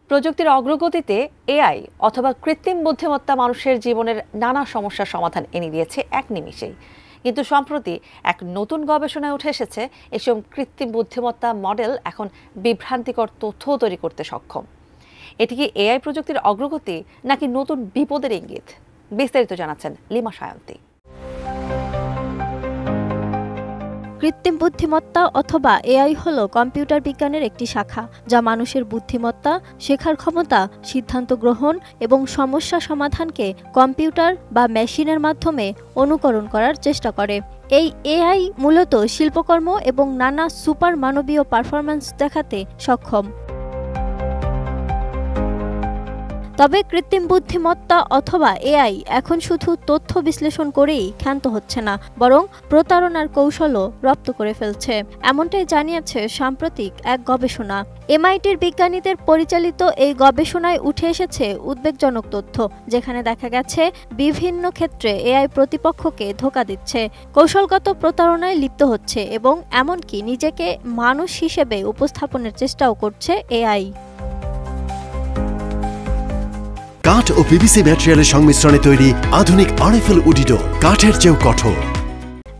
প্রযুক্তির অগ্রগতিতে এআই অথবা কৃত্রিম বুদ্ধিমত্তা মানুষের জীবনের নানা সমস্যার সমাধান এনে দিয়েছে এক নিমিষেই। কিন্তু সম্প্রতি এক নতুন গবেষণায় উঠে এসেছে এসব কৃত্রিম বুদ্ধিমত্তা মডেল এখন বিভ্রান্তিকর তথ্য তৈরি করতে সক্ষম। এটি কি এআই প্রযুক্তির অগ্রগতি নাকি নতুন বিপদের ইঙ্গিত? বিস্তারিত জানাচ্ছেন লিমা সায়ন্তী। কৃত্রিম বুদ্ধিমত্তা অথবা এআই হলো কম্পিউটার বিজ্ঞানের একটি শাখা, যা মানুষের বুদ্ধিমত্তা, শেখার ক্ষমতা, সিদ্ধান্ত গ্রহণ এবং সমস্যা সমাধানকে কম্পিউটার বা মেশিনের মাধ্যমে অনুকরণ করার চেষ্টা করে। এই এআই মূলত শিল্পকর্ম এবং নানা সুপার মানবীয় পারফরম্যান্স দেখাতে সক্ষম। তবে কৃত্রিম বুদ্ধিমত্তা অথবা এআই এখন শুধু তথ্য বিশ্লেষণ করেই ক্ষান্ত হচ্ছে না, বরং প্রতারণার কৌশলও রপ্ত করে ফেলছে। এমনটাই জানিয়েছে সাম্প্রতিক এক গবেষণা। এমআইটির বিজ্ঞানীদের পরিচালিত এই গবেষণায় উঠে এসেছে উদ্বেগজনক তথ্য, যেখানে দেখা গেছে বিভিন্ন ক্ষেত্রে এআই প্রতিপক্ষকে ধোঁকা দিচ্ছে, কৌশলগত প্রতারণায় লিপ্ত হচ্ছে এবং এমনকি নিজেকে মানুষ হিসেবে উপস্থাপনের চেষ্টাও করছে এআই। কাঠ ও পিভিসি ম্যাটেরিয়ালের সংমিশ্রণে তৈরি আধুনিক আরএফএল উডিডোর কাঠের চেয়েও কঠোর।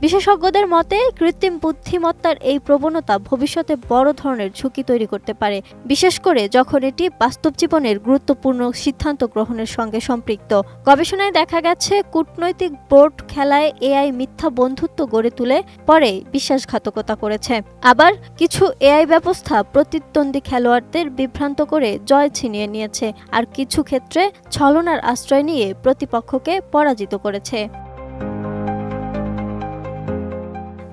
বিশেষজ্ঞদের মতে কৃত্রিম বুদ্ধিমত্তার এই প্রবণতা ভবিষ্যতে বড় ধরনের ঝুঁকি তৈরি করতে পারে, বিশেষ করে যখন এটি বাস্তব জীবনের গুরুত্বপূর্ণ সিদ্ধান্ত গ্রহণের সঙ্গে সম্পৃক্ত। গবেষণায় দেখা গেছে কূটনৈতিক বোর্ড খেলায় এআই মিথ্যা বন্ধুত্ব গড়ে তুলে পরে বিশ্বাসঘাতকতা করেছে। আবার কিছু এআই ব্যবস্থা প্রতিদ্বন্দ্বী খেলোয়াড়দের বিভ্রান্ত করে জয় ছিনিয়ে নিয়েছে, আর কিছু ক্ষেত্রে ছলনার আশ্রয় নিয়ে প্রতিপক্ষকে পরাজিত করেছে।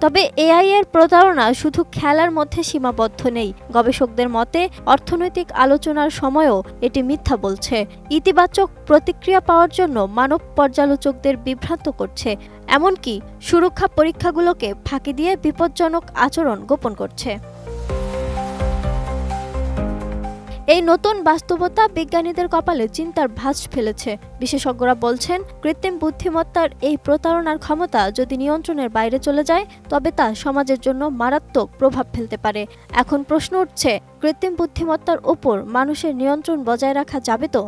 তবে এআই এর প্রতারণা শুধু খেলার মধ্যে সীমাবদ্ধ নেই। গবেষকদের মতে অর্থনৈতিক আলোচনার সময়ও এটি মিথ্যা বলছে, ইতিবাচক প্রতিক্রিয়া পাওয়ার জন্য মানব পর্যালোচকদের বিভ্রান্ত করছে, এমনকি সুরক্ষা পরীক্ষাগুলোকে ফাঁকি দিয়ে বিপজ্জনক আচরণ গোপন করছে। এই নতুন বাস্তবতা বিজ্ঞানীদের কপালে চিন্তার ভাঁজ ফেলেছে। বিশেষজ্ঞরা বলছেন, কৃত্রিম বুদ্ধিমত্তার এই প্রতারণার ক্ষমতা যদি নিয়ন্ত্রণের বাইরে চলে যায়, তবে তা সমাজের জন্য মারাত্মক প্রভাব ফেলতে পারে। এখন প্রশ্ন উঠছে, কৃত্রিম বুদ্ধিমত্তার উপর মানুষের নিয়ন্ত্রণ বজায় রাখা যাবে তো?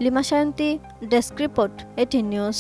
Lima Sayanti, desk report, 18 news.